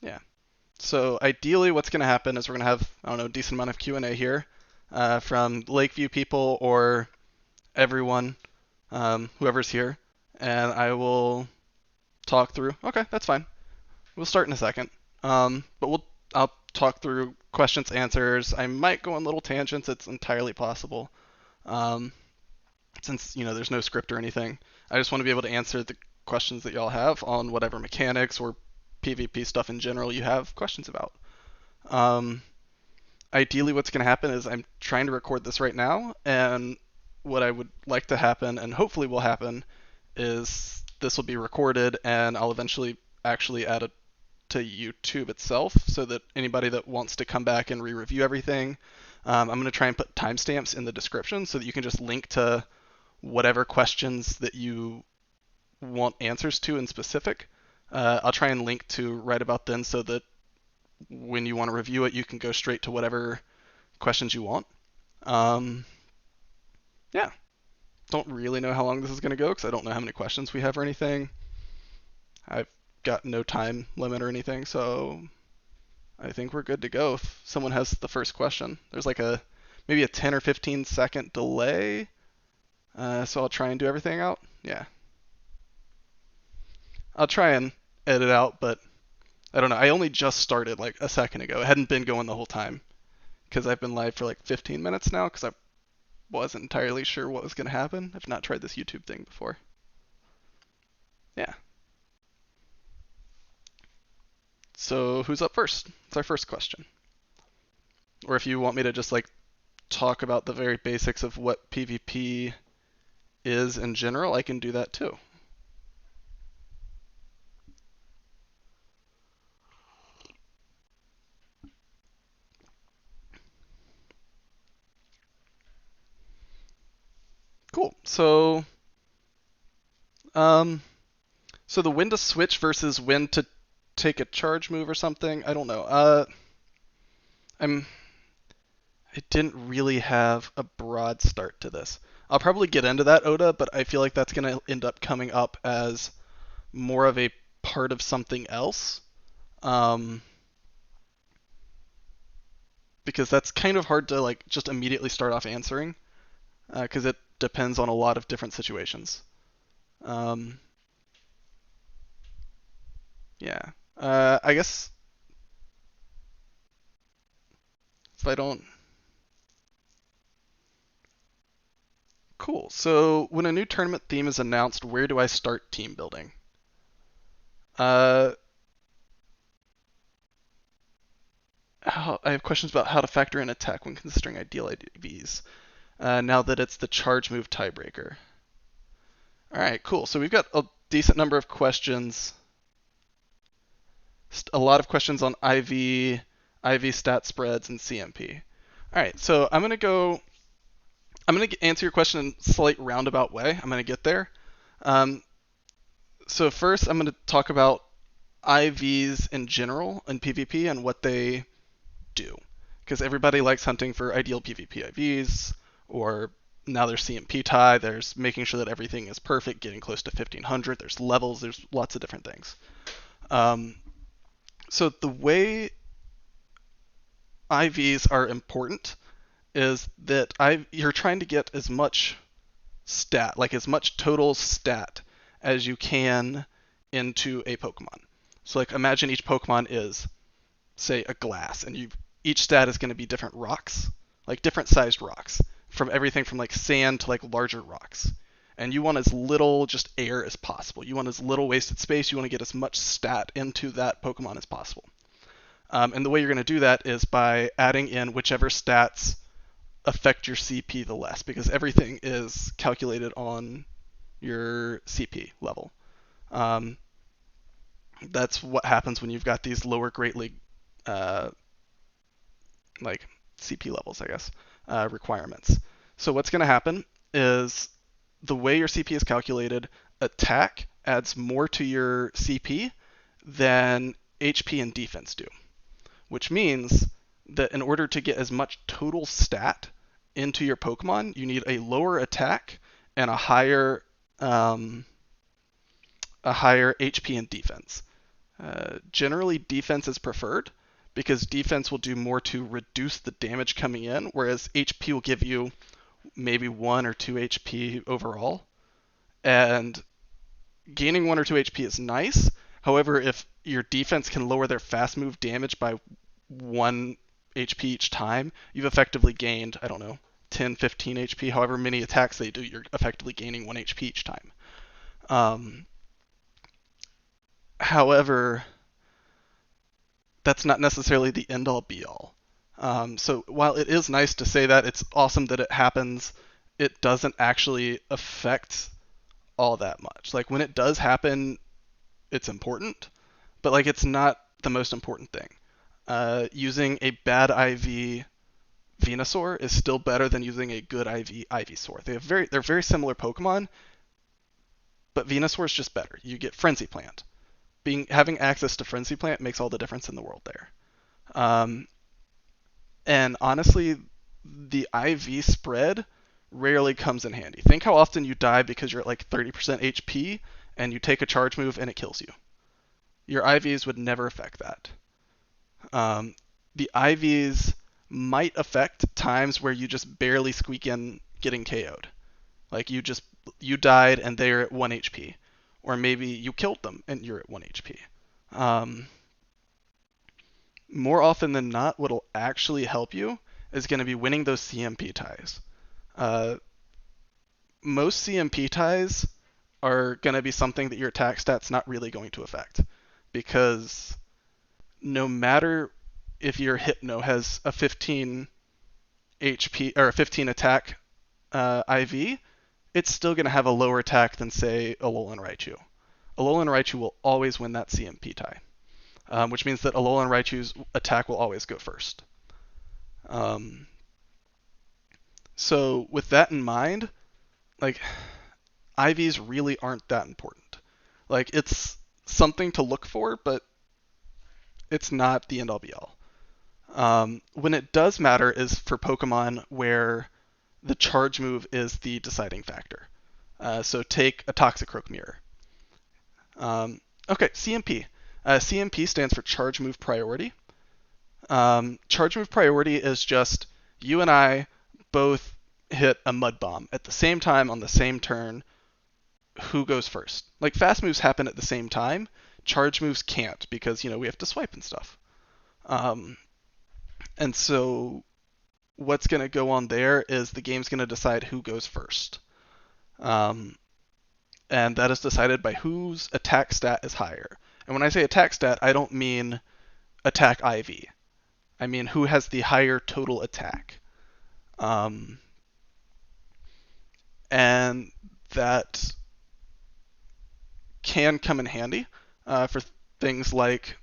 Yeah. So ideally, what's going to happen is we're going to have, I don't know, a decent amount of Q&A here from Lakeview people or everyone, whoever's here, and I will talk through. Okay, that's fine. We'll start in a second. But I'll talk through questions, answers. I might go on little tangents. It's entirely possible. Um, since there's no script or anything, I just want to be able to answer the questions that y'all have on whatever mechanics or PvP stuff in general you have questions about. Um, Ideally, what's going to happen is I'm trying to record this right now, and what I would like to happen, and hopefully will happen, is this will be recorded, and I'll eventually actually add it to YouTube itself, so that anybody that wants to come back and re-review everything, I'm going to try and put timestamps in the description so that you can just link to whatever questions that you want answers to in specific. I'll try and link to right about then so that when you want to review it, you can go straight to whatever questions you want. Um, yeah, don't really know how long this is going to go because I don't know how many questions we have or anything. I've got no time limit or anything, so I think we're good to go if someone has the first question. There's like maybe a 10 or 15-second delay, so I'll try and do everything out. Yeah. I'll try and edit out, but I don't know. I only just started like a second ago. It hadn't been going the whole time because I've been live for like 15 minutes now because I wasn't entirely sure what was going to happen. I've not tried this YouTube thing before. Yeah. So who's up first? It's our first question. Or if you want me to just like talk about the very basics of what PvP is in general, I can do that too. Cool. Um, so the when to switch versus when to take a charge move or something. I don't know. I'm I didn't really have a broad start to this. I'll probably get into that, Oda, but I feel like that's going to end up coming up as more of a part of something else. Um, because that's kind of hard to like just immediately start off answering because it depends on a lot of different situations. Um, yeah. I guess if I don't. Cool. So when a new tournament theme is announced, where do I start team building? Uh, I have questions about how to factor in attack when considering ideal IVs. Now that it's the charge move tiebreaker. All right, cool. So we've got a decent number of questions. A lot of questions on IV stat spreads, and CMP. All right, so I'm going to answer your question in a slight roundabout way. I'm going to get there. Um, so first, I'm going to talk about IVs in general in PvP and what they do. Because everybody likes hunting for ideal PvP IVs, or now there's CMP tie, there's making sure that everything is perfect, getting close to 1500, there's levels, there's lots of different things. So the way IVs are important is that you're trying to get as much stat, like as much total stat as you can into a Pokemon. So like imagine each Pokemon is, say, a glass, and each stat is going to be different rocks, like different sized rocks, from everything from like sand to like larger rocks. And you want as little just air as possible. You want as little wasted space. You want to get as much stat into that Pokemon as possible. And the way you're going to do that is by adding in whichever stats affect your CP the less, because everything is calculated on your CP level. Um, that's what happens when you've got these lower Great League like CP levels, I guess, requirements. So what's going to happen is the way your CP is calculated, attack adds more to your CP than HP and defense do, which means that in order to get as much total stat into your Pokemon, you need a lower attack and a higher HP and defense. Generally, defense is preferred because defense will do more to reduce the damage coming in, whereas HP will give you maybe 1 or 2 HP overall. And gaining 1 or 2 HP is nice. However, if your defense can lower their fast move damage by 1 HP each time, you've effectively gained, I don't know, 10, 15 HP. However many attacks they do, you're effectively gaining 1 HP each time. However, that's not necessarily the end all be all. So while it is nice to say that, it's awesome that it happens, it doesn't actually affect all that much. Like when it does happen, it's important, but like it's not the most important thing. Using a bad IV Venusaur is still better than using a good IV Ivysaur. They're very similar Pokemon, but Venusaur is just better. You get Frenzy Plant. Having access to Frenzy Plant makes all the difference in the world there. And honestly, the IV spread rarely comes in handy. Think how often you die because you're at like 30% HP and you take a charge move and it kills you. Your IVs would never affect that. The IVs might affect times where you just barely squeak in getting KO'd. Like you died and they're at 1 HP. Or maybe you killed them and you're at 1 HP. More often than not, what'll actually help you is going to be winning those CMP ties. Most CMP ties are going to be something that your attack stat's not really going to affect. Because no matter if your Hypno has a 15 HP or a 15 attack IV, it's still going to have a lower attack than, say, Alolan Raichu. Alolan Raichu will always win that CMP tie, which means that Alolan Raichu's attack will always go first. So with that in mind, like, IVs really aren't that important. Like, it's something to look for, but it's not the end-all be-all. When it does matter is for Pokemon where the charge move is the deciding factor. So take a Toxicroak Mirror. Okay, CMP. CMP stands for Charge Move Priority. Charge Move Priority is just you and I both hit a Mud Bomb at the same time on the same turn. Who goes first? Like, fast moves happen at the same time. Charge moves can't because, we have to swipe and stuff. And so what's going to go on there is the game's going to decide who goes first. And that is decided by whose attack stat is higher. And when I say attack stat, I don't mean attack IV. I mean who has the higher total attack. And that can come in handy for things like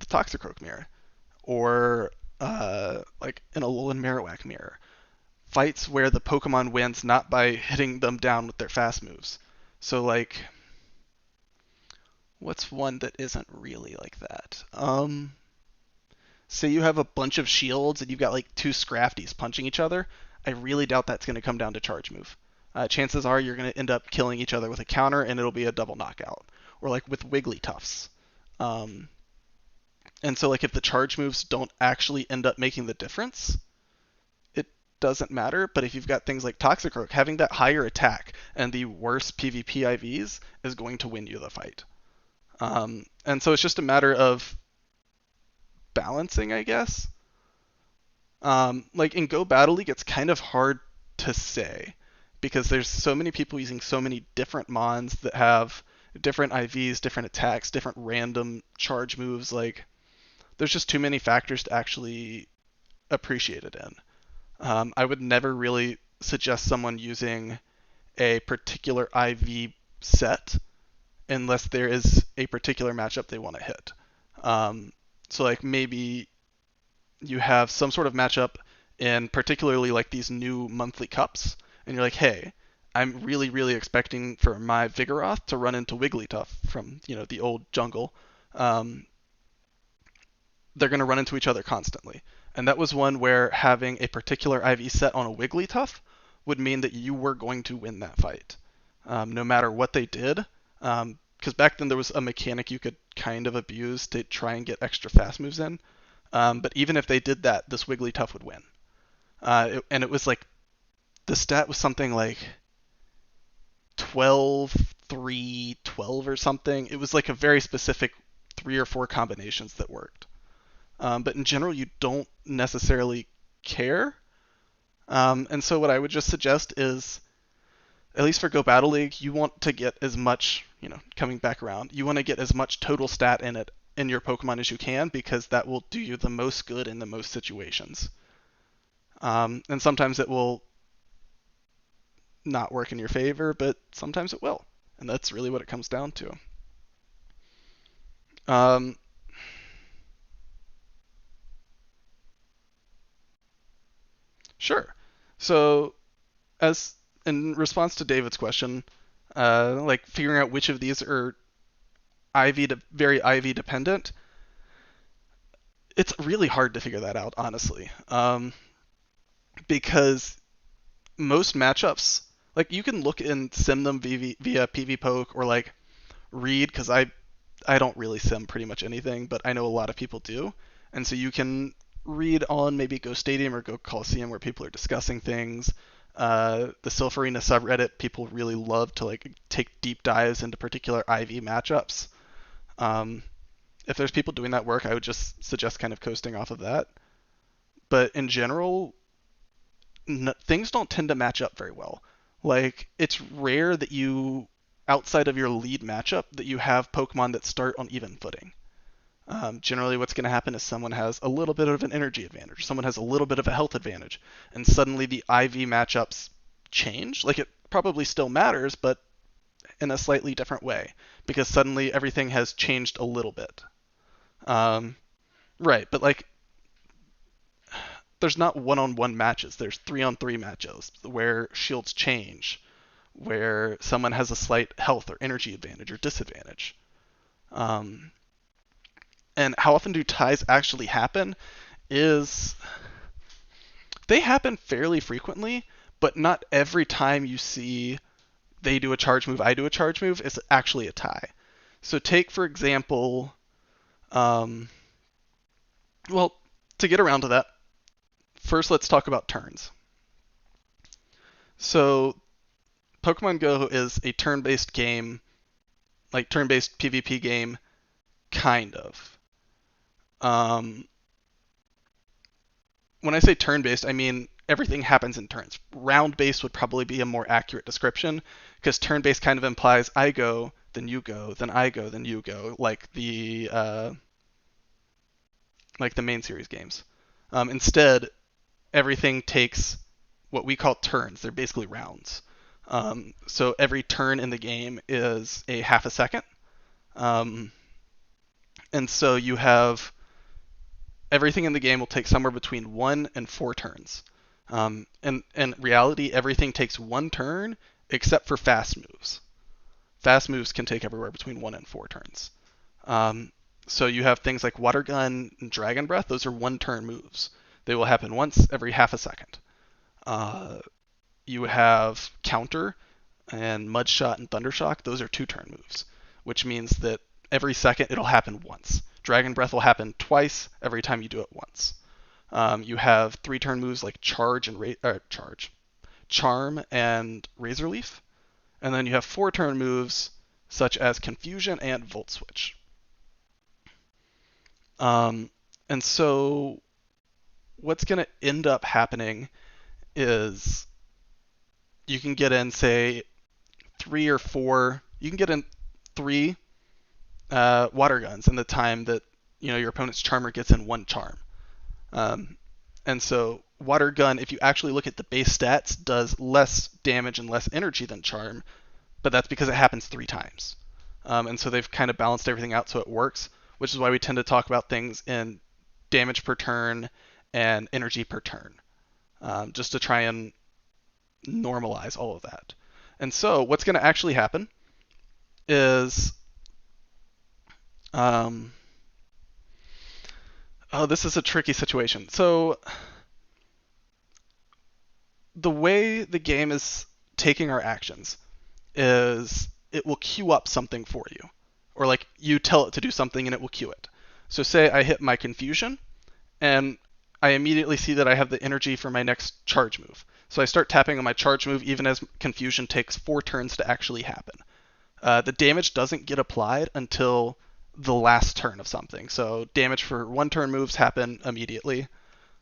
the Toxicroak Mirror or like an Alolan Marowak Mirror. Fights where the Pokemon wins not by hitting them down with their fast moves. So like, what's one that isn't really like that? Say you have a bunch of shields and you've got like 2 Scrafties punching each other. I really doubt that's going to come down to charge move. Chances are you're going to end up killing each other with a counter and it'll be a double knockout. Or like with Wigglytuffs. And so like if the charge moves don't actually end up making the difference, it doesn't matter. But if you've got things like Toxicroak, having that higher attack and the worse PvP IVs is going to win you the fight. And so it's just a matter of balancing, I guess. Like in Go Battle League, it's kind of hard to say because there's so many people using so many different mons that have different IVs, different attacks, different random charge moves. Like, there's just too many factors to actually appreciate it in. I would never really suggest someone using a particular IV set unless there is a particular matchup they want to hit. So like maybe you have some sort of matchup in particularly like these new monthly cups, and you're like, hey, I'm really, really expecting for my Vigoroth to run into Wigglytuff from, the old jungle. They're going to run into each other constantly. And that was one where having a particular IV set on a Wigglytuff would mean that you were going to win that fight. No matter what they did, because back then there was a mechanic you could kind of abuse to try and get extra fast moves in. But even if they did that, this Wigglytuff would win. And it was like the stat was something like 12, 3, 12 or something. It was like a very specific 3 or 4 combinations that worked. But in general, you don't necessarily care. And so what I would just suggest is, at least for Go Battle League, you want to get as much, coming back around, you want to get as much total stat in your Pokemon as you can, because that will do you the most good in the most situations. And sometimes it will not work in your favor, but sometimes it will. And that's really what it comes down to. Sure. So, as in response to David's question, like figuring out which of these are very IV dependent, it's really hard to figure that out, honestly. Because most matchups, like you can look and sim them via PvPoke or like read, because I don't really sim pretty much anything, but I know a lot of people do. And so you can read on maybe Go Stadium or Go Coliseum where people are discussing things. The Silpharina subreddit, people really love to like take deep dives into particular IV matchups. If there's people doing that work, I would just suggest kind of coasting off of that. But in general, things don't tend to match up very well. Like, it's rare that outside of your lead matchup, that you have Pokemon that start on even footing. Generally, what's going to happen is someone has a little bit of an energy advantage, someone has a little bit of a health advantage, and suddenly the IV matchups change. Like, it probably still matters, but in a slightly different way, because suddenly everything has changed a little bit. Right, but like, there's not one-on-one matches. There's 3-on-3 matches where shields change, where someone has a slight health or energy advantage or disadvantage. And how often do ties actually happen is they happen fairly frequently, but not every time you see they do a charge move, I do a charge move, it's actually a tie. So take, for example, well, to get around to that, first let's talk about turns. So Pokemon Go is a turn-based game, like turn-based PvP game, kind of. When I say turn-based, I mean everything happens in turns. Round-based would probably be a more accurate description, because turn-based kind of implies I go, then you go, then I go, then you go, like the main series games. Instead, everything takes what we call turns. They're basically rounds. So every turn in the game is a half a second. And so you have everything in the game will take somewhere between 1 and 4 turns. And in reality, everything takes 1 turn except for fast moves. Fast moves can take everywhere between 1 and 4 turns. So you have things like Water Gun and Dragon Breath. Those are 1-turn moves. They will happen once every half a second. You have Counter and Mud Shot and Thunder Shock. Those are 2-turn moves, which means that every second it'll happen once. Dragon Breath will happen twice every time you do it once. You have 3-turn moves like Charm and Razor Leaf. And then you have 4-turn moves such as Confusion and Volt Switch. And so what's going to end up happening is you can get in, say, 3 or 4. You can get in 3 Water Guns in the time that your opponent's Charmer gets in 1 Charm. And so Water Gun, if you actually look at the base stats, does less damage and less energy than Charm, but that's because it happens 3 times. And so they've kind of balanced everything out so it works, which is why we tend to talk about things in damage per turn and energy per turn, just to try and normalize all of that. And so what's going to actually happen is, this is a tricky situation. So the way the game is taking our actions is it will queue up something for you. Or like you tell it to do something and it will queue it. So say I hit my confusion and I immediately see that I have the energy for my next charge move. So I start tapping on my charge move even as confusion takes 4 turns to actually happen. The damage doesn't get applied until the last turn of something. So damage for 1 turn moves happen immediately.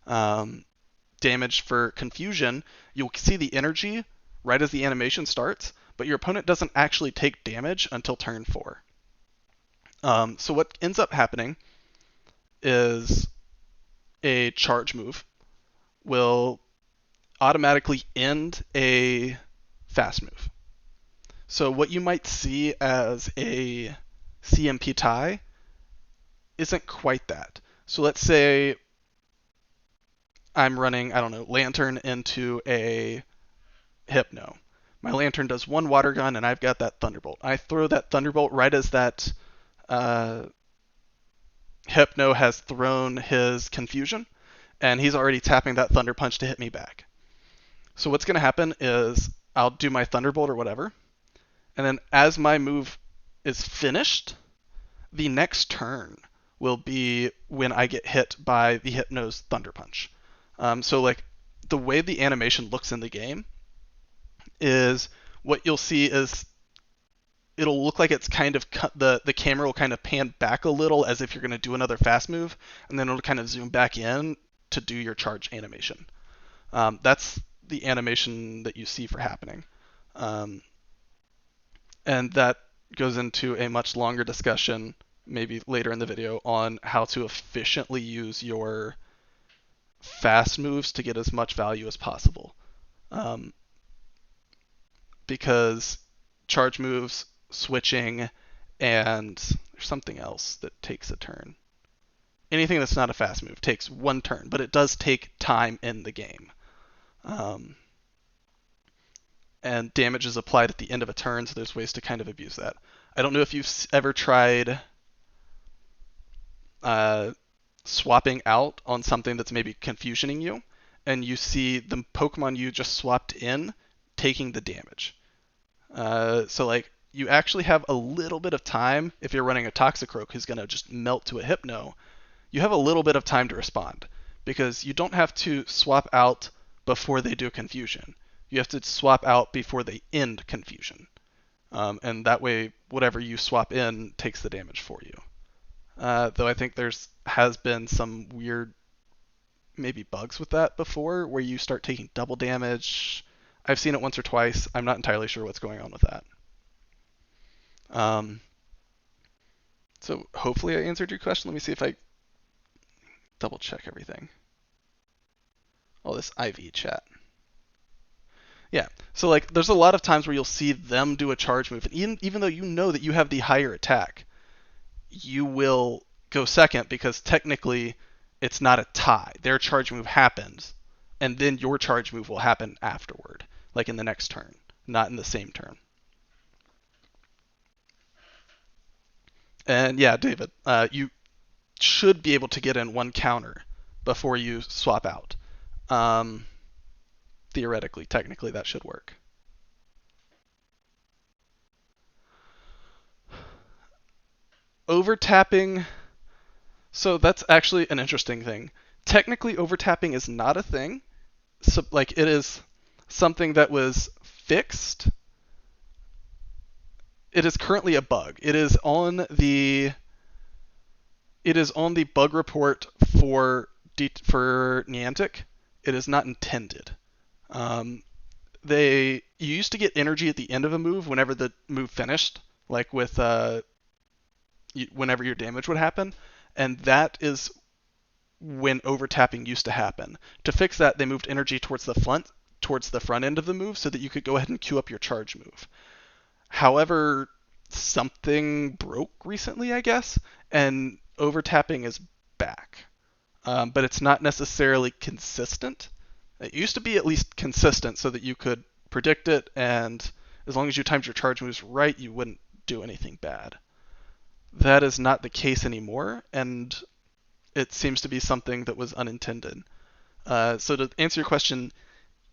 Damage for confusion, you'll see the energy right as the animation starts, but your opponent doesn't actually take damage until turn 4. So what ends up happening is a charge move will automatically end a fast move. So what you might see as a CMP tie isn't quite that. So let's say I'm running, I don't know, Lantern into a Hypno. My Lantern does 1 water gun and I've got that Thunderbolt. I throw that Thunderbolt right as that Hypno has thrown his confusion, and he's already tapping that Thunder Punch to hit me back. So what's going to happen is I'll do my Thunderbolt or whatever, and then as my move is finished, the next turn will be when I get hit by the Hypno's Thunder Punch. So like the way the animation looks in the game is what you'll see is it'll look like it's kind of the camera will kind of pan back a little as if you're going to do another fast move, and then it'll kind of zoom back in to do your charge animation. That's the animation that you see for happening. And that goes into a much longer discussion, maybe later in the video, on how to efficiently use your fast moves to get as much value as possible. Because charge moves, switching, and there's something else that takes a turn. Anything that's not a fast move takes 1 turn, but it does take time in the game. And damage is applied at the end of a turn, so there's ways to kind of abuse that. I don't know if you've ever tried swapping out on something that's maybe confusioning you, and you see the Pokemon you just swapped in taking the damage. So like you actually have a little bit of time if you're running a Toxicroak who's going to just melt to a Hypno. You have a little bit of time to respond because you don't have to swap out before they do confusion. You have to swap out before they end confusion. And that way, whatever you swap in takes the damage for you. Though I think has been some weird maybe bugs with that before where you start taking double damage. I've seen it once or twice. I'm not entirely sure what's going on with that. So hopefully I answered your question. Let me see if I double check everything. All this IV chat. Yeah, so like there's a lot of times where you'll see them do a charge move, and even though you know that you have the higher attack, you will go second because technically it's not a tie. Their charge move happens, and then your charge move will happen afterward, like in the next turn, not in the same turn. And yeah, David, you should be able to get in 1 counter before you swap out. Theoretically, technically, that should work. Overtapping. So that's actually an interesting thing. Technically, overtapping is not a thing. So, like, it is something that was fixed. It is currently a bug. It is on the bug report for Niantic. It is not intended. You used to get energy at the end of a move whenever the move finished, like with whenever your damage would happen, and that is when overtapping used to happen. To fix that, they moved energy towards the front end of the move so that you could go ahead and queue up your charge move. However, something broke recently, I guess, and overtapping is back. But it's not necessarily consistent. It used to be at least consistent so that you could predict it, and as long as you timed your charge moves right, you wouldn't do anything bad. That is not the case anymore, and it seems to be something that was unintended. So to answer your question,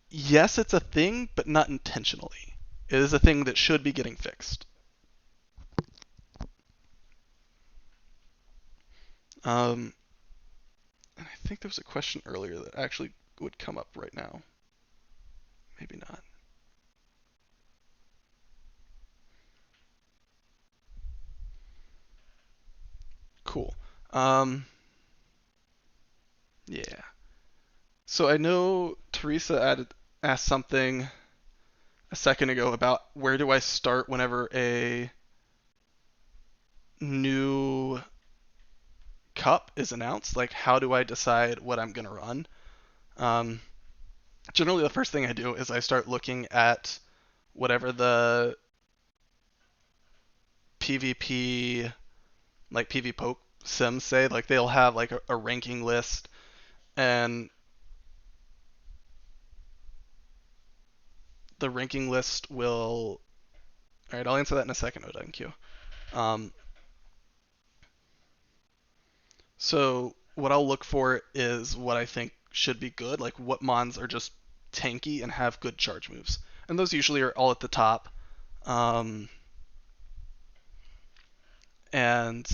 yes, it's a thing, but not intentionally. It is a thing that should be getting fixed. Um, and I think there was a question earlier that actually would come up right now. Maybe not. Cool. Um, yeah. So I know asked something a second ago about where do I start whenever a new cup is announced. Like, how do I decide what I'm gonna run? Um, Generally, the first thing I do is I start looking at whatever the PvP like PvPoke sims say. Like they'll have like a ranking list, and the ranking list will. All right, I'll answer that in a second, ODNQ. Um, so what I'll look for is what I think should be good, like what mons are just tanky and have good charge moves, and those usually are all at the top. Um, and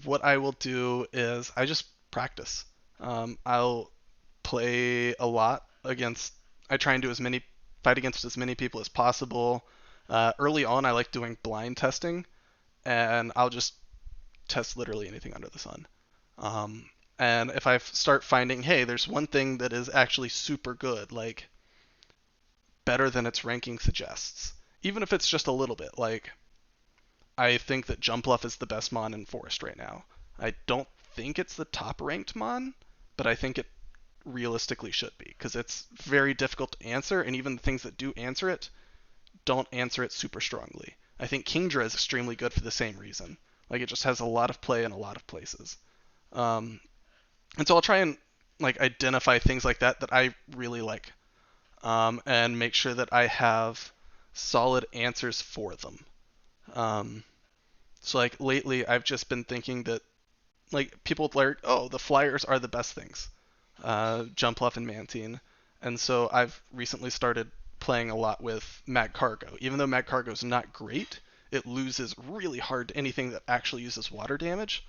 what I will do is I just practice. I'll play a lot against. I try and do as many fight against as many people as possible. Early on, I like doing blind testing, and I'll just test literally anything under the sun. Um, and if I start finding, hey, there's one thing that is actually super good, like better than its ranking suggests, even if it's just a little bit, like I think that Jumpluff is the best mon in Forest right now. I don't think it's the top ranked mon, but I think it realistically should be because it's very difficult to answer, and even the things that do answer it don't answer it super strongly. I think Kingdra is extremely good for the same reason. Like it just has a lot of play in a lot of places. Um, and so I'll try and like identify things like that I really like, and make sure that I have solid answers for them. Um, so like lately, I've just been thinking that like people like, oh, the flyers are the best things, Jumpluff and Mantine, and so I've recently started playing a lot with Mag Cargo. Even though Mag Cargo is not great, it loses really hard to anything that actually uses water damage.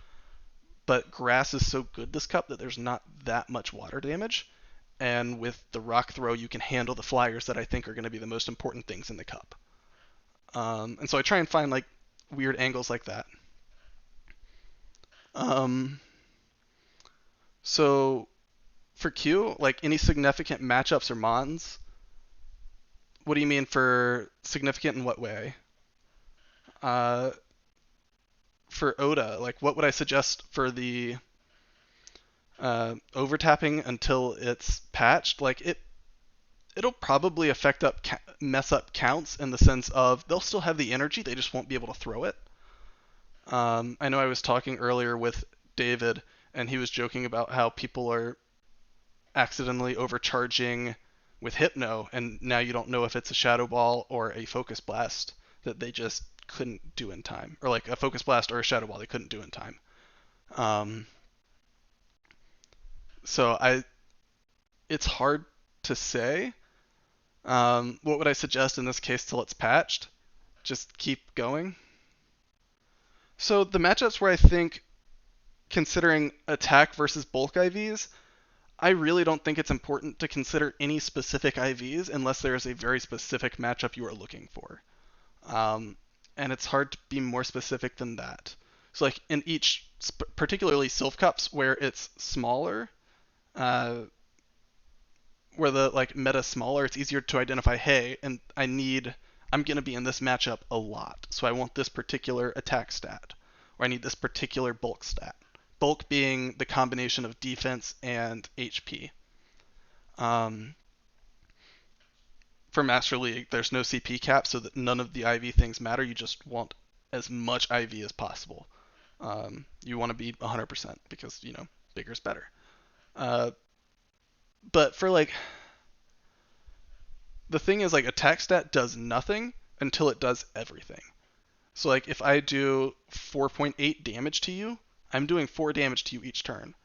But grass is so good this cup that there's not that much water damage, and with the rock throw, you can handle the flyers that I think are going to be the most important things in the cup. And so I try and find like weird angles like that. Um, so for Q, like any significant matchups or mons, what do you mean for significant in what way? Uh, for Oda, like what would I suggest for the overtapping until it's patched? Like it'll probably mess up counts in the sense of they'll still have the energy, they just won't be able to throw it. I know I was talking earlier with David, and he was joking about how people are accidentally overcharging with Hypno, and now you don't know if it's a Shadow Ball or a Focus Blast that they just couldn't do in time, or like a Focus Blast or a Shadow Ball they couldn't do in time. Um, so it's hard to say. What would I suggest in this case till it's patched? Just keep going. So the matchups where I think, considering attack versus bulk IVs, I really don't think it's important to consider any specific IVs unless there is a very specific matchup you are looking for. And it's hard to be more specific than that. So like in each, particularly Sylph Cups, where it's smaller, uh, where the like meta smaller, it's easier to identify, hey, and I'm gonna be in this matchup a lot, so I want this particular attack stat, or I need this particular bulk stat. Bulk being the combination of defense and HP. Um, for Master League, there's no CP cap, so that none of the IV things matter. You just want as much IV as possible. You want to be 100% because bigger is better. Uh, but for like the thing is like attack stat does nothing until it does everything. So like if I do 4.8 damage to you, I'm doing 4 damage to you each turn.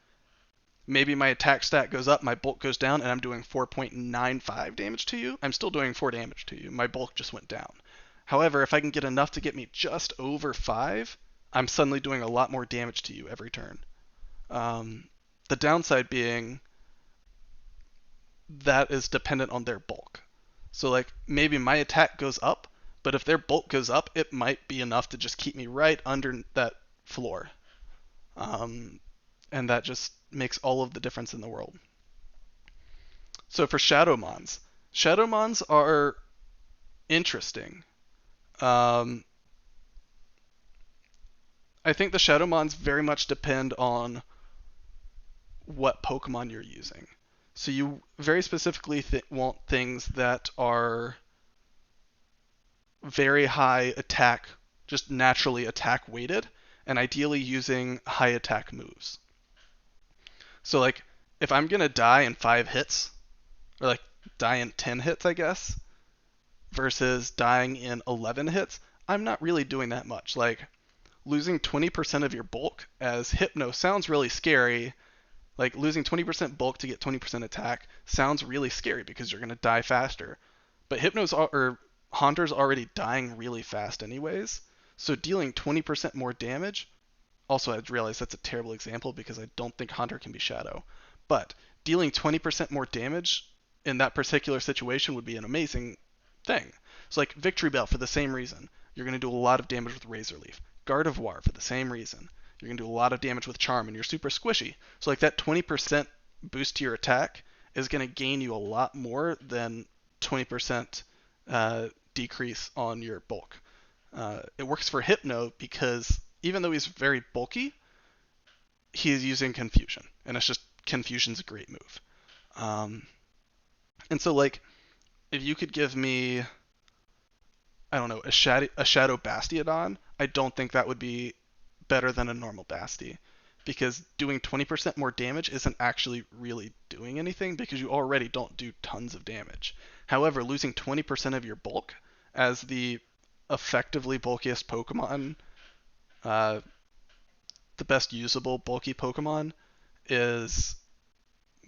Maybe my attack stat goes up, my bulk goes down, and I'm doing 4.95 damage to you. I'm still doing 4 damage to you. My bulk just went down. However, if I can get enough to get me just over 5, I'm suddenly doing a lot more damage to you every turn. Um, the downside being that is dependent on their bulk. So like maybe my attack goes up, but if their bulk goes up, it might be enough to just keep me right under that floor. Um, and that just makes all of the difference in the world. So for Shadow Mons are interesting. Um, I think the Shadow Mons very much depend on what Pokemon you're using. So you very specifically want things that are very high attack, just naturally attack weighted, and ideally using high attack moves. So like if I'm gonna die in 5 hits, or like die in 10 hits, I guess, versus dying in 11 hits, I'm not really doing that much. Like losing 20% of your bulk as Hypno sounds really scary. Like losing 20% bulk to get 20% attack sounds really scary because you're gonna die faster. But Haunter's already dying really fast anyways, so dealing 20% more damage. Also, I realize that's a terrible example because I don't think Haunter can be Shadow, but dealing 20% more damage in that particular situation would be an amazing thing. So like Victory Bell for the same reason, you're gonna do a lot of damage with Razor Leaf. Gardevoir for the same reason, you're gonna do a lot of damage with Charm, and you're super squishy. So like that 20% boost to your attack is gonna gain you a lot more than 20% decrease on your bulk. It works for Hypno because even though he's very bulky, he's using Confusion, and it's just Confusion's a great move. Um, and so like if you could give me, I don't know, a Shadow Bastiodon, I don't think that would be better than a normal Basti, because doing 20% more damage isn't actually really doing anything because you already don't do tons of damage. However, losing 20% of your bulk as the effectively bulkiest Pokemon, uh, the best usable bulky Pokemon, is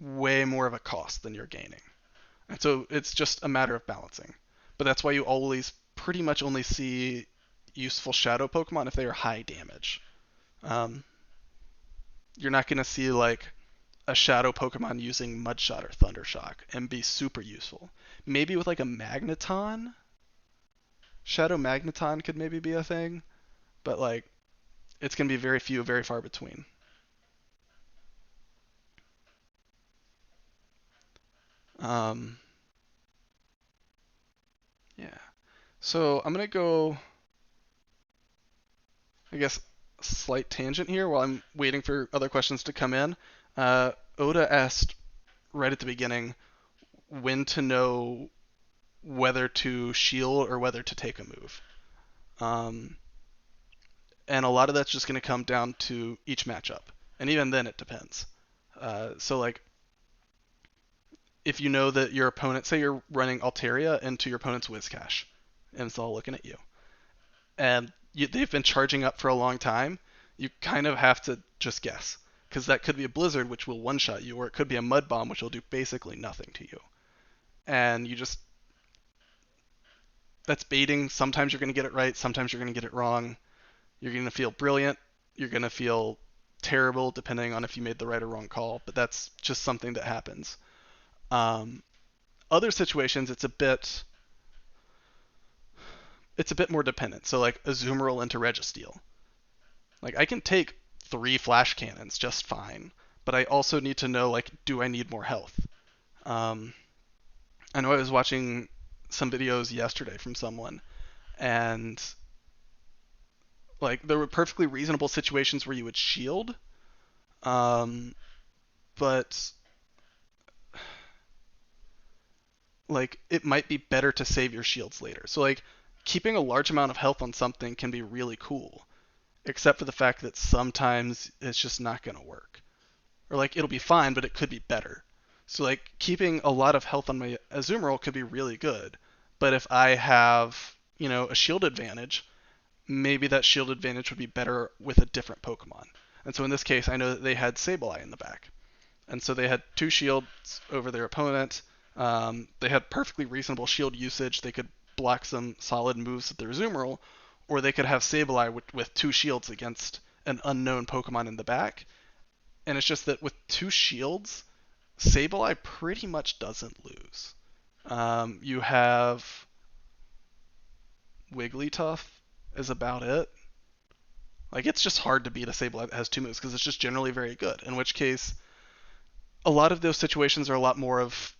way more of a cost than you're gaining. And so it's just a matter of balancing. But that's why you always pretty much only see useful Shadow Pokemon if they are high damage. Um, you're not going to see like a Shadow Pokemon using Mudshot or Thundershock and be super useful. Maybe with like a Magneton, Shadow Magneton could maybe be a thing, but like it's going to be very few, very far between. Um, yeah. So I'm going to go, I guess, slight tangent here while I'm waiting for other questions to come in. Oda asked right at the beginning when to know whether to shield or whether to take a move. Um, and a lot of that's just going to come down to each matchup. And even then, it depends. So, like, if you know that your opponent, say you're running Altaria into your opponent's Whiscash, and it's all looking at you, and they've been charging up for a long time, you kind of have to just guess. Because that could be a Blizzard, which will one-shot you, or it could be a Mud Bomb, which will do basically nothing to you. And you just, that's baiting. Sometimes you're going to get it right, sometimes you're going to get it wrong. You're going to feel brilliant, you're going to feel terrible, depending on if you made the right or wrong call, but that's just something that happens. Um, Other situations, it's a bit more dependent. So like Azumarill into Registeel. Like I can take 3 Flash Cannons just fine, but I also need to know like, do I need more health? Um, I know I was watching some videos yesterday from someone, and like there were perfectly reasonable situations where you would shield, um, but like it might be better to save your shields later. So like keeping a large amount of health on something can be really cool, except for the fact that sometimes it's just not going to work. Or like it'll be fine, but it could be better. So like keeping a lot of health on my Azumarill could be really good, but if I have, a shield advantage, maybe that shield advantage would be better with a different Pokemon. And so in this case, I know that they had Sableye in the back. And so they had 2 shields over their opponent. They had perfectly reasonable shield usage. They could block some solid moves with their Azumarill, or they could have Sableye with 2 shields against an unknown Pokemon in the back. And it's just that with 2 shields, Sableye pretty much doesn't lose. You have Wigglytuff is about it. Like, it's just hard to beat a Sableye that has 2 moves because it's just generally very good. In which case, a lot of those situations are a lot more of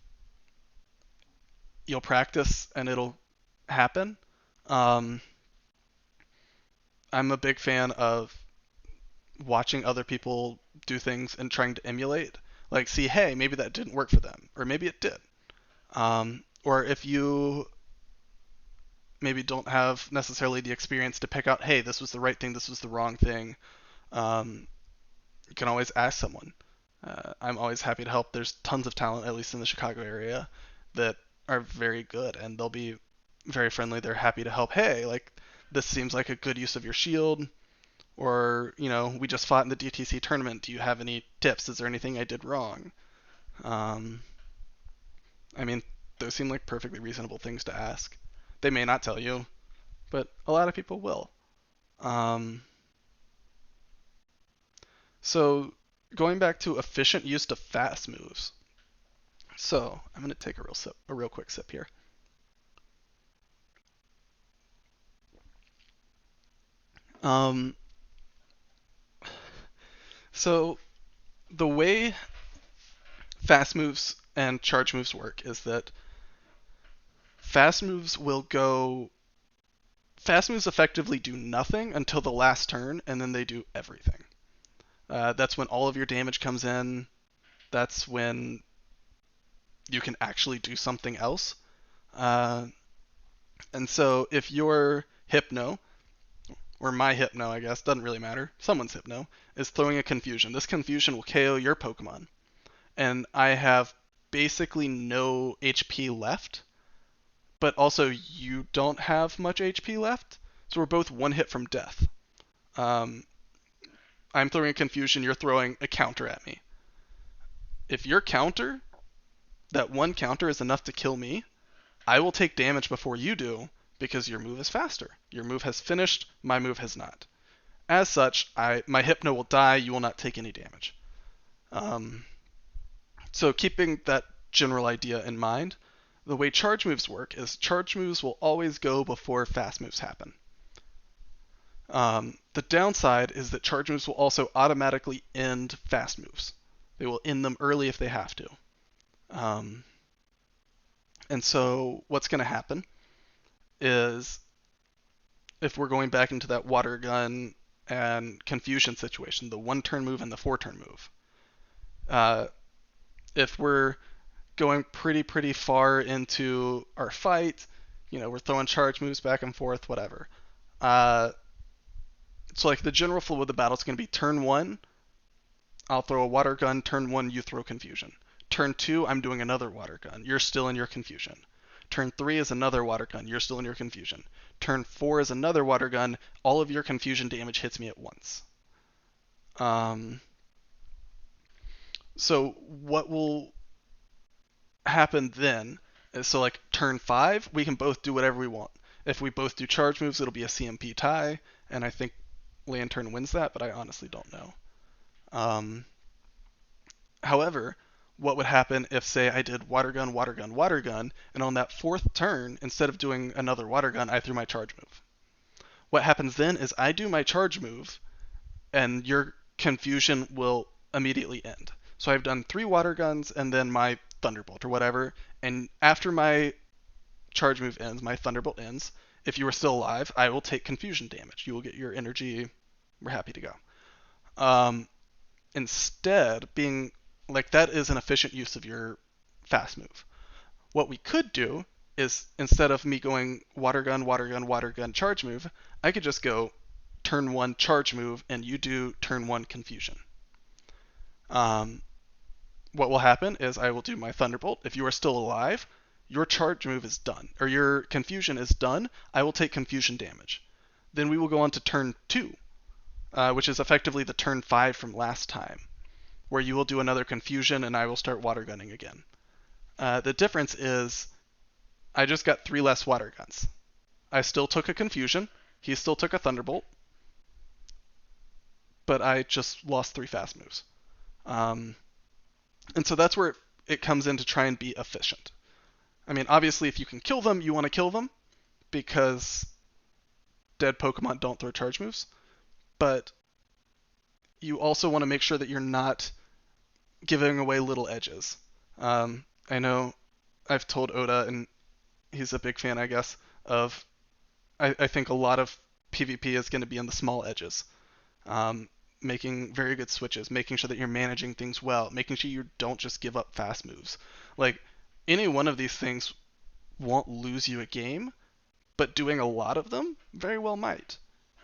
you'll practice and it'll happen. Um, I'm a big fan of watching other people do things and trying to emulate. Like, see, hey, maybe that didn't work for them, or maybe it did. Or if you maybe don't have necessarily the experience to pick out, hey, this was the right thing, this was the wrong thing, you can always ask someone. I'm always happy to help. There's tons of talent, at least in the Chicago area, that are very good, and they'll be very friendly. They're happy to help. Hey, like, this seems like a good use of your shield, or, we just fought in the DTC tournament. Do you have any tips? Is there anything I did wrong? I mean, those seem like perfectly reasonable things to ask. They may not tell you, but a lot of people will. So going back to efficient use of fast moves. So I'm gonna take a real quick sip here. So the way fast moves and charge moves work is that fast moves effectively do nothing until the last turn, and then they do everything. That's when all of your damage comes in. That's when you can actually do something else. And so if your Hypno, or my Hypno, I guess, doesn't really matter, someone's Hypno, is throwing a Confusion. This Confusion will KO your Pokemon. And I have basically no HP left, but also you don't have much HP left, so we're both 1 hit from death. I'm throwing a Confusion, you're throwing a counter at me. If your counter, that 1 counter is enough to kill me, I will take damage before you do, because your move is faster. Your move has finished, my move has not. As such, my Hypno will die, you will not take any damage. So keeping that general idea in mind, the way charge moves work is charge moves will always go before fast moves happen. The downside is that charge moves will also automatically end fast moves. They will end them early if they have to. And so what's going to happen is, if we're going back into that water gun and confusion situation, the 1-turn move and the 4-turn move, if we're going pretty far into our fight, we're throwing charge moves back and forth, whatever. So like the general flow of the battle is going to be turn 1, I'll throw a water gun, turn 1, you throw confusion. Turn 2, I'm doing another water gun, you're still in your confusion. Turn 3 is another water gun, you're still in your confusion. Turn 4 is another water gun, all of your confusion damage hits me at once. So what will happen then is, so like turn 5, we can both do whatever we want. If we both do charge moves, it'll be a CMP tie, and I think Lantern wins that, but I honestly don't know. However, what would happen if, say, I did water gun, water gun, water gun, and on that 4th turn, instead of doing another water gun, I threw my charge move? What happens then is I do my charge move, and your confusion will immediately end. So I've done 3 water guns and then my Thunderbolt or whatever, and after my charge move ends, my Thunderbolt ends, if you are still alive, I will take confusion damage. You will get your energy. We're happy to go. Instead, being like, that is an efficient use of your fast move. What we could do is, instead of me going water gun, water gun, water gun, charge move, I could just go turn 1 charge move and you do turn 1 confusion. What will happen is I will do my Thunderbolt. If you are still alive, your charge move is done, or your confusion is done. I will take confusion damage. Then we will go on to turn 2, which is effectively the turn 5 from last time, where you will do another confusion and I will start water gunning again. The difference is I just got 3 less water guns. I still took a confusion, He still took a Thunderbolt, but I just lost 3 fast moves. Um, and so that's where it comes in to try and be efficient. I mean, obviously, if you can kill them, you want to kill them because dead Pokemon don't throw charge moves. But you also want to make sure that you're not giving away little edges. I know I've told Oda, and he's a big fan, I guess, of. I think a lot of PvP is going to be in the small edges. Um, Making very good switches, making sure that you're managing things well, making sure you don't just give up fast moves. Like, any one of these things won't lose you a game, but doing a lot of them very well might.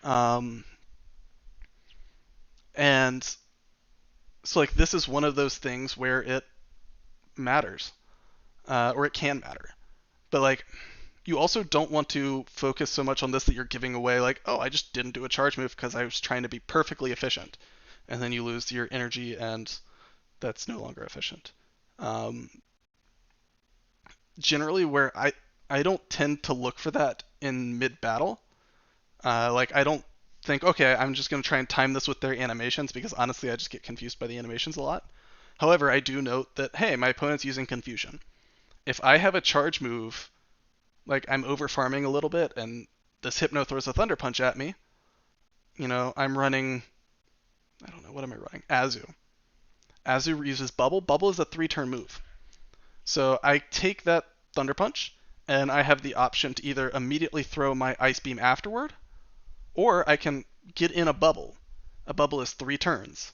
Um, and so, like, this is one of those things where it matters, or it can matter. But, like, you also don't want to focus so much on this that you're giving away, like, oh, I just didn't do a charge move because I was trying to be perfectly efficient. And then you lose your energy, and that's no longer efficient. Um, Generally, where I don't tend to look for that in mid battle. Like, I don't think, okay, I'm just going to try and time this with their animations because honestly, I just get confused by the animations a lot. However, I do note that, hey, my opponent's using confusion. If I have a charge move, like I'm over farming a little bit and this Hypno throws a Thunder Punch at me, I'm running, I don't know, what am I running? Azu. Azu uses Bubble. Bubble is a 3-turn move. So I take that Thunder Punch, and I have the option to either immediately throw my Ice Beam afterward, or I can get in a bubble. A bubble is 3 turns.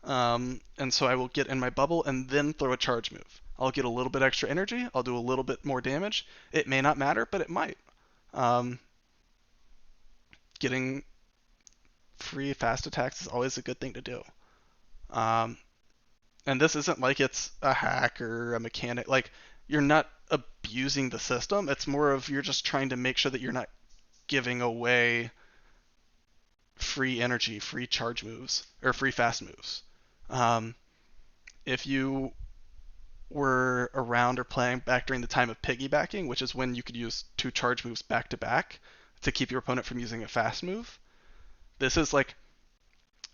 And so I will get in my bubble and then throw a charge move. I'll get a little bit extra energy. I'll do a little bit more damage. It may not matter, but it might. Um, Getting free fast attacks is always a good thing to do. Um, and this isn't like it's a hack or a mechanic. Like, you're not abusing the system. It's more of you're just trying to make sure that you're not giving away free energy, free charge moves, or free fast moves. Um, if you were around or playing back during the time of piggybacking, which is when you could use 2 charge moves back to back to keep your opponent from using a fast move, this is like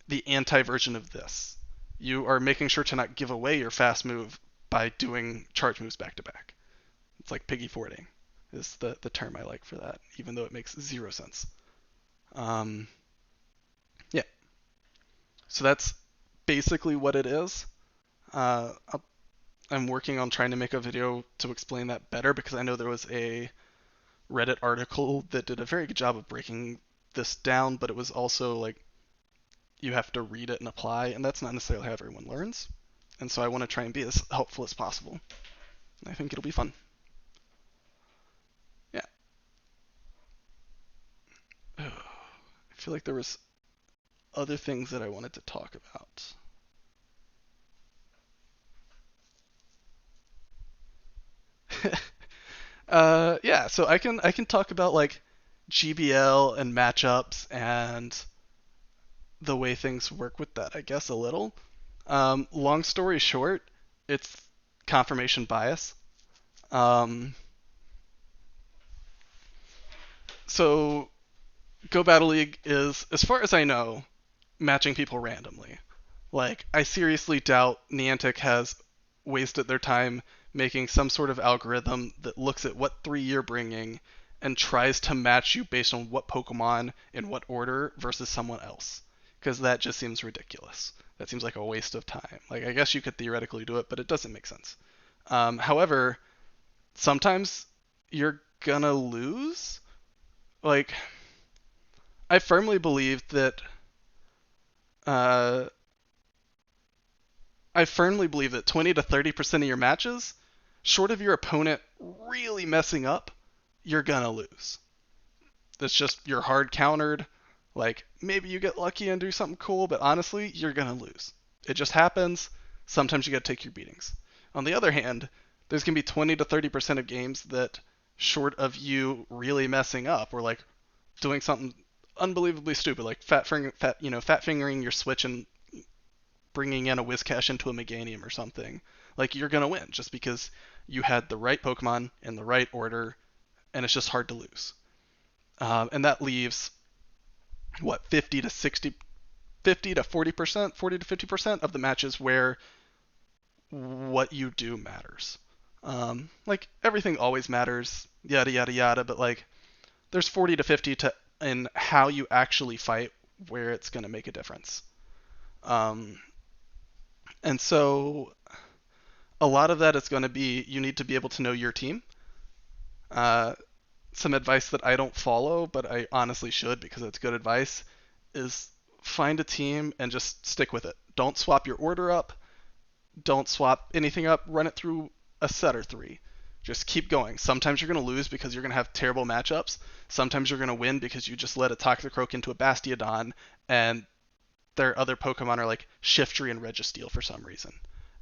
the anti-version of this. You are making sure to not give away your fast move by doing charge moves back to back. It's like piggy fording is the term I like for that, even though it makes 0 sense. Um, yeah. So that's basically what it is. Uh, I'm working on trying to make a video to explain that better because I know there was a Reddit article that did a very good job of breaking this down, but it was also like you have to read it and apply, and that's not necessarily how everyone learns. And so I want to try and be as helpful as possible. I think it'll be fun. Yeah. I feel like there was other things that I wanted to talk about. Yeah, so I can talk about like GBL and matchups and the way things work with that, I guess a little. Long story short, it's confirmation bias. Um, so Go Battle League is, as far as I know, matching people randomly. Like, I seriously doubt Niantic has wasted their time making some sort of algorithm that looks at what 3 you're bringing and tries to match you based on what Pokemon in what order versus someone else. Because that just seems ridiculous. That seems like a waste of time. Like, I guess you could theoretically do it, but it doesn't make sense. However, sometimes you're gonna lose. Like, I firmly believe that uh, 20 to 30% of your matches, short of your opponent really messing up, you're gonna lose. That's just you're hard countered. Like, maybe you get lucky and do something cool, but honestly, you're gonna lose. It just happens. Sometimes you gotta take your beatings. On the other hand, there's gonna be 20 to 30% of games that, short of you really messing up or like doing something unbelievably stupid, like fat fingering your switch and bringing in a Whiscash into a Meganium or something, like you're gonna win just because you had the right Pokemon in the right order, and it's just hard to lose. And that leaves what 50 to 60, 50 to 40%, 40 to 50% of the matches where what you do matters. Like everything always matters, yada yada yada, but like there's 40 to 50 to in how you actually fight where it's going to make a difference. Um, and so a lot of that is going to be you need to be able to know your team. Uh, some advice that I don't follow, but I honestly should because it's good advice, is find a team and just stick with it. Don't swap your order up. Don't swap anything up. Run it through a set or three. Just keep going. Sometimes you're going to lose because you're going to have terrible matchups. Sometimes you're going to win because you just let a Toxicroak into a Bastiodon and their other Pokemon are like Shiftry and Registeel for some reason.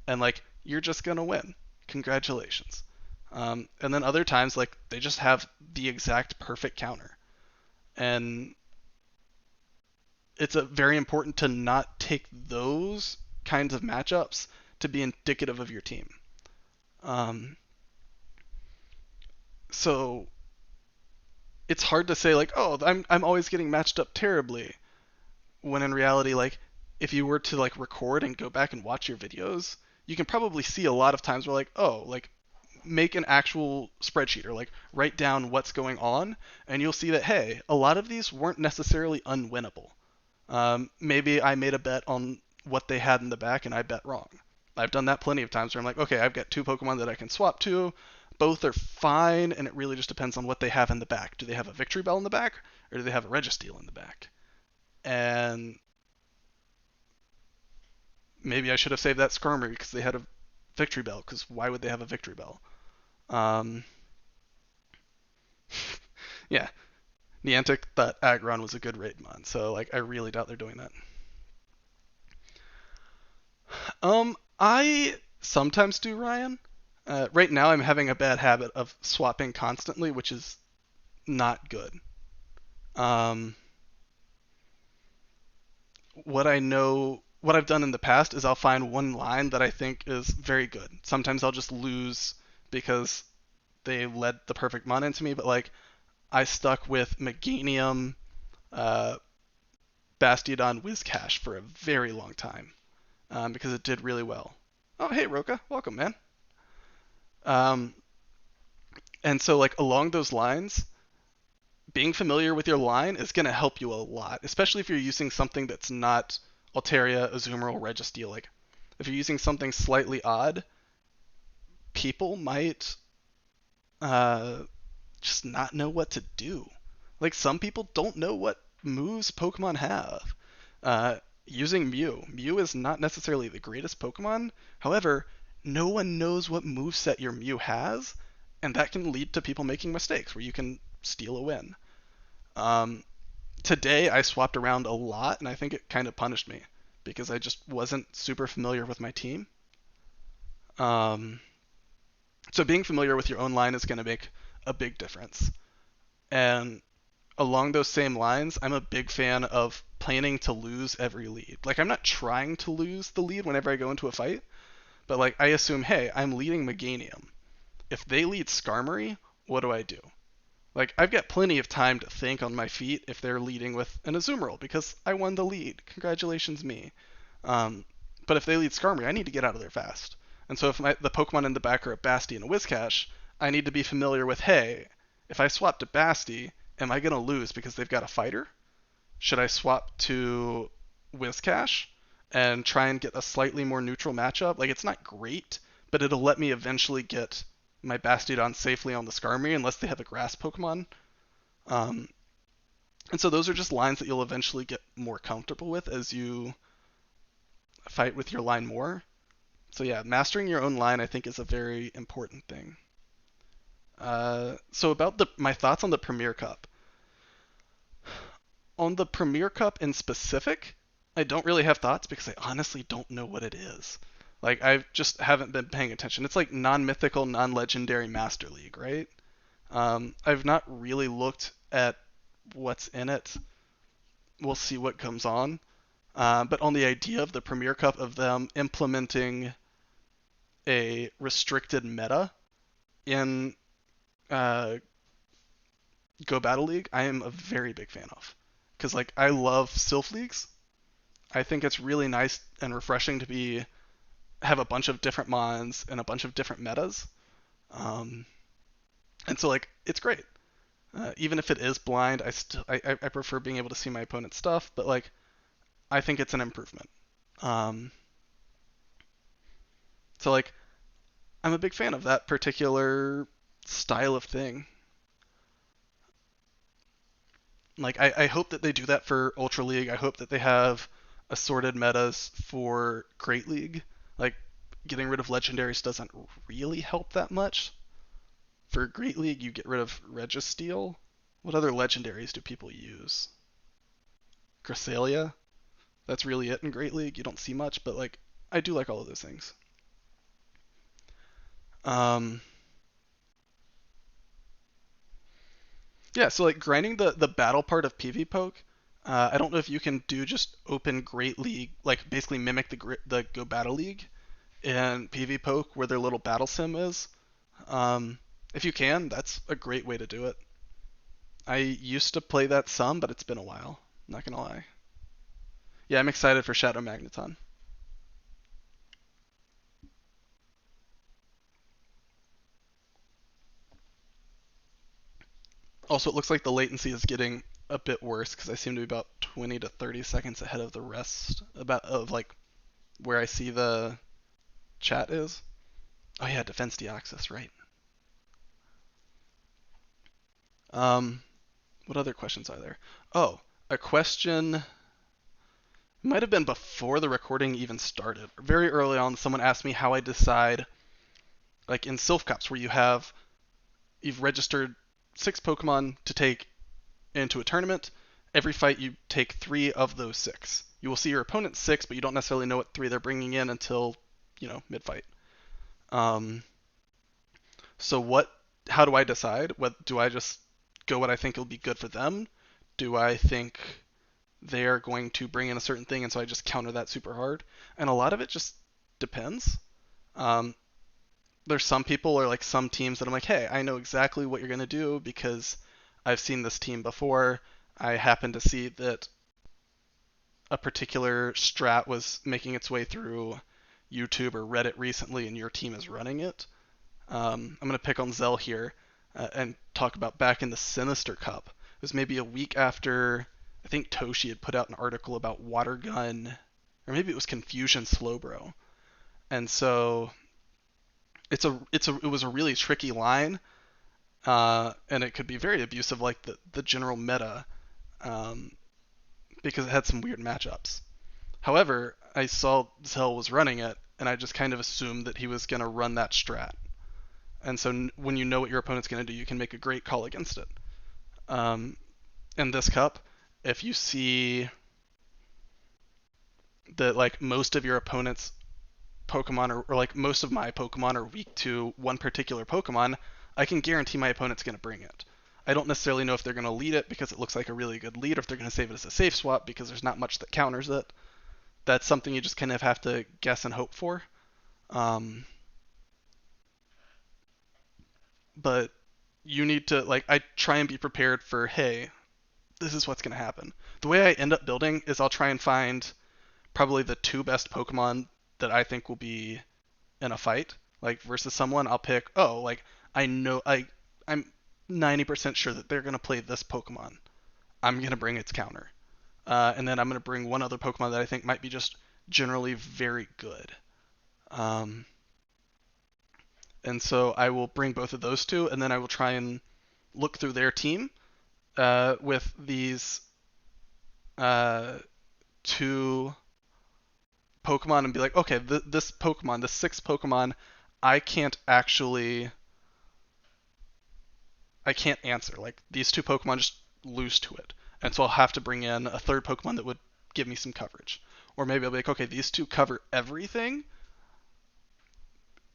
And like, you're just going to win. Congratulations. And then other times, like, they just have the exact perfect counter. And it's very important to not take those kinds of matchups to be indicative of your team. Um, so it's hard to say like, oh, I'm always getting matched up terribly, when in reality, like, if you were to like record and go back and watch your videos, you can probably see a lot of times where like, oh, like make an actual spreadsheet or like write down what's going on, and you'll see that hey, a lot of these weren't necessarily unwinnable. Maybe I made a bet on what they had in the back and I bet wrong. I've done that plenty of times where I'm like, okay, I've got two Pokemon that I can swap to. Both are fine, and it really just depends on what they have in the back. Do they have a Victory Bell in the back, or do they have a Registeel in the back? And maybe I should have saved that Skarmory because they had a Victory Bell, because why would they have a Victory Bell? Um, yeah, Niantic thought Aggron was a good raid mon, so like I really doubt they're doing that. I sometimes do, Ryan. Right now, I'm having a bad habit of swapping constantly, which is not good. Um, what I've done in the past is I'll find one line that I think is very good. Sometimes I'll just lose because they led the perfect mon into me, but like I stuck with Meganium, uh, Bastiodon, Whiscash for a very long time because it did really well. Oh, hey Roka, welcome, man. Um, and so like along those lines, being familiar with your line is going to help you a lot, especially if you're using something that's not Altaria, Azumarill, Registeel. Like, if you're using something slightly odd, people might uh, just not know what to do. Like, some people don't know what moves Pokemon have. Uh, Using Mew. Mew is not necessarily the greatest Pokemon. However, no one knows what moveset your Mew has, and that can lead to people making mistakes where you can steal a win. Um, Today I swapped around a lot, and I think it kind of punished me because I just wasn't super familiar with my team. Um, so being familiar with your own line is going to make a big difference. And along those same lines, I'm a big fan of planning to lose every lead. Like, I'm not trying to lose the lead whenever I go into a fight, but like I assume, hey, I'm leading Meganium. If they lead Skarmory, what do I do? Like, I've got plenty of time to think on my feet if they're leading with an Azumarill, because I won the lead. Congratulations, me. Um, but if they lead Skarmory, I need to get out of there fast. And so if the Pokemon in the back are a Basti and a Whiscash, I need to be familiar with, hey, if I swap to Basti, am I going to lose because they've got a fighter? Should I swap to Whiscash and try and get a slightly more neutral matchup? Like, it's not great, but it'll let me eventually get my Bastiodon safely on the Skarmory unless they have a grass Pokemon. Um, and so those are just lines that you'll eventually get more comfortable with as you fight with your line more. So yeah, mastering your own line I think is a very important thing. So about my thoughts on the Premier Cup. On the Premier Cup in specific, I don't really have thoughts because I honestly don't know what it is. Like, I just haven't been paying attention. It's like non-mythical, non-legendary Master League, right? I've not really looked at what's in it. We'll see what comes on. But on the idea of the Premier Cup, of them implementing a restricted meta in uh, Go Battle League, I am a very big fan of. because like I love Sylph leagues. I think it's really nice and refreshing to be have a bunch of different mons and a bunch of different metas. Um, and so like it's great. Even if it is blind, I prefer being able to see my opponent's stuff, but like I think it's an improvement. Um, so like I'm a big fan of that particular style of thing. Like I hope that they do that for Ultra League. I hope that they have assorted metas for Great League. Like getting rid of legendaries doesn't really help that much. For Great League, you get rid of Registeel. What other legendaries do people use? Cresselia? That's really it in Great League. You don't see much, but like I do like all of those things. Um, yeah, so like grinding the battle part of PvP poke. I don't know if you can do just open Great League, like basically mimic the Go Battle League in PvP poke where their little battle sim is. Um, if you can, that's a great way to do it. I used to play that some, but it's been a while. Not gonna lie. Yeah, I'm excited for Shadow Magneton. Also, it looks like the latency is getting a bit worse because I seem to be about 20 to 30 seconds ahead of the rest about of like where I see the chat is. Oh yeah, Defense Deoxys, right. Um, what other questions are there? Oh, a question might have been before the recording even started. Very early on, someone asked me how I decide, like in Sylph Cups, where you've registered 6 Pokemon to take into a tournament. Every fight you take 3 of those 6. You will see your opponent's 6, but you don't necessarily know what 3 they're bringing in until mid fight. Um, so what? How do I decide? What do I just go what I think will be good for them? Do I think they're going to bring in a certain thing, and so I just counter that super hard? And a lot of it just depends. Um, there's some people or like some teams that I'm like, hey, I know exactly what you're gonna do because I've seen this team before. I happen to see that a particular strat was making its way through YouTube or Reddit recently, and your team is running it. I'm gonna pick on Zell here and talk about back in the Sinister Cup. It was maybe a week after I think Toshi had put out an article about Water Gun, or maybe it was Confusion Slowbro, and so it was a really tricky line, and it could be very abusive, like the general meta, um, because it had some weird matchups. However, I saw Zell was running it, and I just kind of assumed that he was going to run that strat. And so when you know what your opponent's going to do, you can make a great call against it. Um, in this cup, if you see that like most of your opponent's Pokemon or like most of my Pokemon are weak to one particular Pokemon, I can guarantee my opponent's going to bring it. I don't necessarily know if they're going to lead it because it looks like a really good lead, or if they're going to save it as a safe swap because there's not much that counters it. That's something you just kind of have to guess and hope for. Um, but you need to like I try and be prepared for, hey, this is what's going to happen. The way I end up building is I'll try and find probably the 2 best Pokemon that I think will be in a fight, like versus someone. I'll pick, oh, like I'm 90% sure that they're going to play this Pokemon. I'm going to bring its counter. And then I'm going to bring one other Pokemon that I think might be just generally very good. Um, and so I will bring both of those two, and then I will try and look through their team with these uh, 2 Pokemon and be like, okay, this Pokemon, the 6th Pokemon, I can't actually, I can't answer. Like these 2 Pokemon just lose to it, and so I'll have to bring in a third Pokemon that would give me some coverage. Or maybe I'll be like, okay, these 2 cover everything.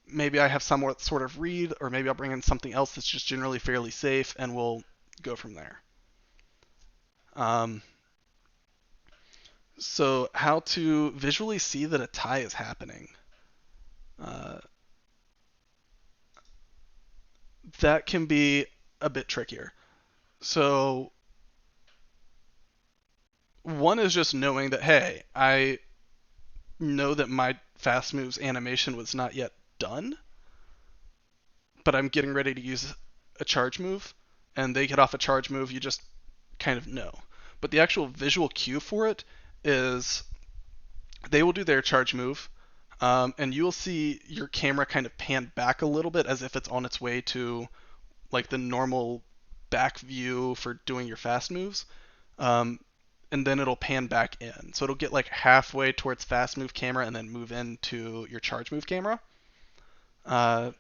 Maybe I have some sort of read, or maybe I'll bring in something else that's just generally fairly safe, and we'll go from there. Um, so how to visually see that a tie is happening? Uh, that can be a bit trickier. So One is just knowing that, hey, I know that my fast moves animation was not yet done, but I'm getting ready to use a charge move, and they get off a charge move, you just kind of know. But the actual visual cue for it is they will do their charge move, and you will see your camera kind of pan back a little bit as if it's on its way to like the normal back view for doing your fast moves. Um, and then it'll pan back in. So it'll get like halfway towards fast move camera and then move into your charge move camera. Uh,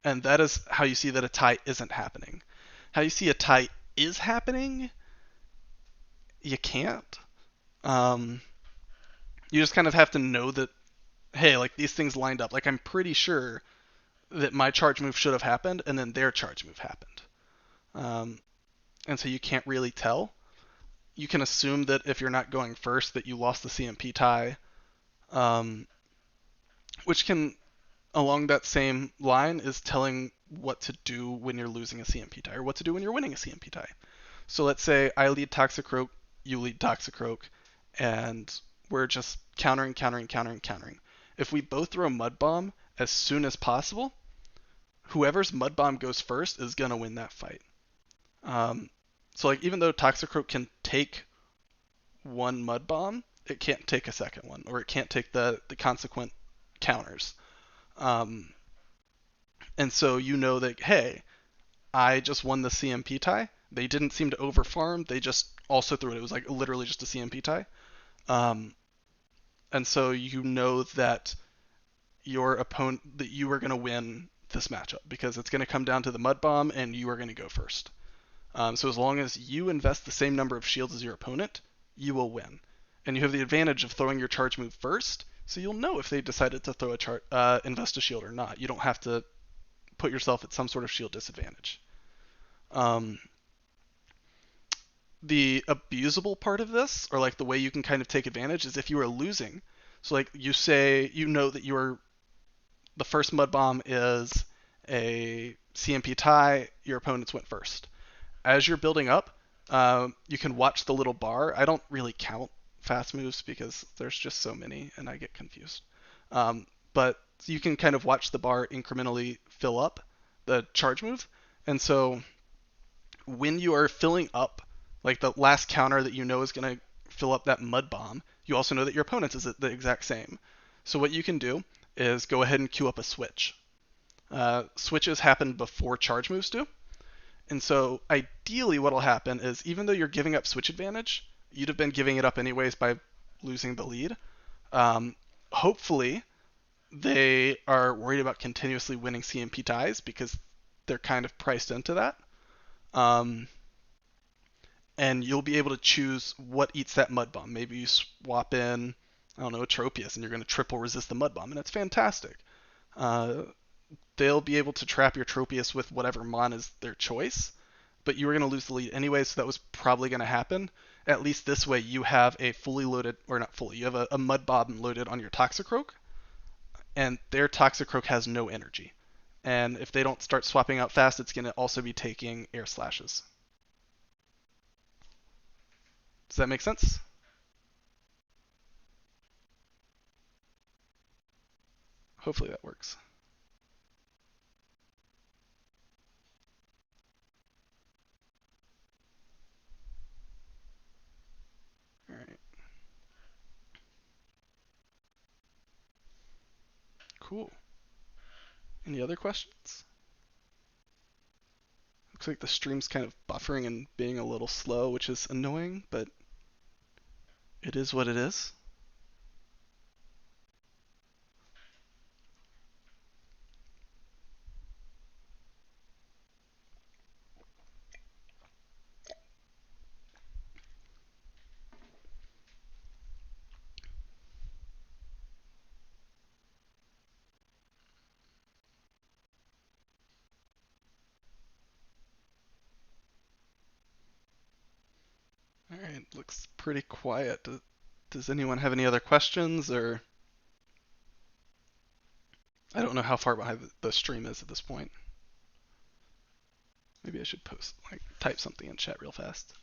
and that is how you see that a tie isn't happening. How you see a tie is happening, you can't. Um, you just kind of have to know that, hey, like these things lined up. Like I'm pretty sure that my charge move should have happened and then their charge move happened. Um, and so you can't really tell. You can assume that if you're not going first, that you lost the CMP tie, um, which can, along that same line, is telling what to do when you're losing a CMP tie or what to do when you're winning a CMP tie. So let's say I lead Toxicroak, you lead Toxicroak, and we're just countering, countering, countering, countering. If we both throw Mud Bomb as soon as possible, whoever's Mud Bomb goes first is gonna win that fight. Um, so like even though Toxicroak can take one Mud Bomb, it can't take a second one, or it can't take the consequent counters. Um, and so you know that, hey, I just won the CMP tie. They didn't seem to overfarm. They just also threw it. It was like literally just a CMP tie. Um, and so you know that your opponent, that you are going to win this matchup because it's going to come down to the Mud Bomb and you are going to go first. So as long as you invest the same number of shields as your opponent, you will win. And you have the advantage of throwing your charge move first, so you'll know if they decided to throw invest a shield or not. You don't have to put yourself at some sort of shield disadvantage. Um, the abusable part of this, or like the way you can kind of take advantage, is if you are losing. So like you say, you know that the first mud bomb is a CMP tie, your opponents went first. As you're building up, you can watch the little bar. I don't really count fast moves because there's just so many and I get confused. But you can kind of watch the bar incrementally fill up the charge move. And so when you are filling up, like the last counter that you know is going to fill up that mud bomb, you also know that your opponent's is the exact same. So what you can do is go ahead and queue up a switch. Switches happen before charge moves do. And so ideally what'll happen is even though you're giving up switch advantage, you'd have been giving it up anyways by losing the lead. Hopefully they are worried about continuously winning CMP ties because they're kind of priced into that. And you'll be able to choose what eats that mud bomb. Maybe you swap in, I don't know, a Tropius and you're going to triple resist the mud bomb, and that's fantastic. They'll be able to trap your Tropius with whatever mon is their choice, but you were going to lose the lead anyway, so that was probably going to happen. At least this way you have a fully loaded, or not fully, you have a mud bomb loaded on your Toxicroak, and their Toxicroak has no energy. And if they don't start swapping out fast, it's going to also be taking air slashes. Does that make sense? Hopefully that works. All right. Cool. Any other questions? Looks like the stream's kind of buffering and being a little slow, which is annoying, but it is what it is. All right, looks pretty quiet. Does anyone have any other questions, or I don't know how far behind the stream is at this point. Maybe I should post, like, type something in chat real fast.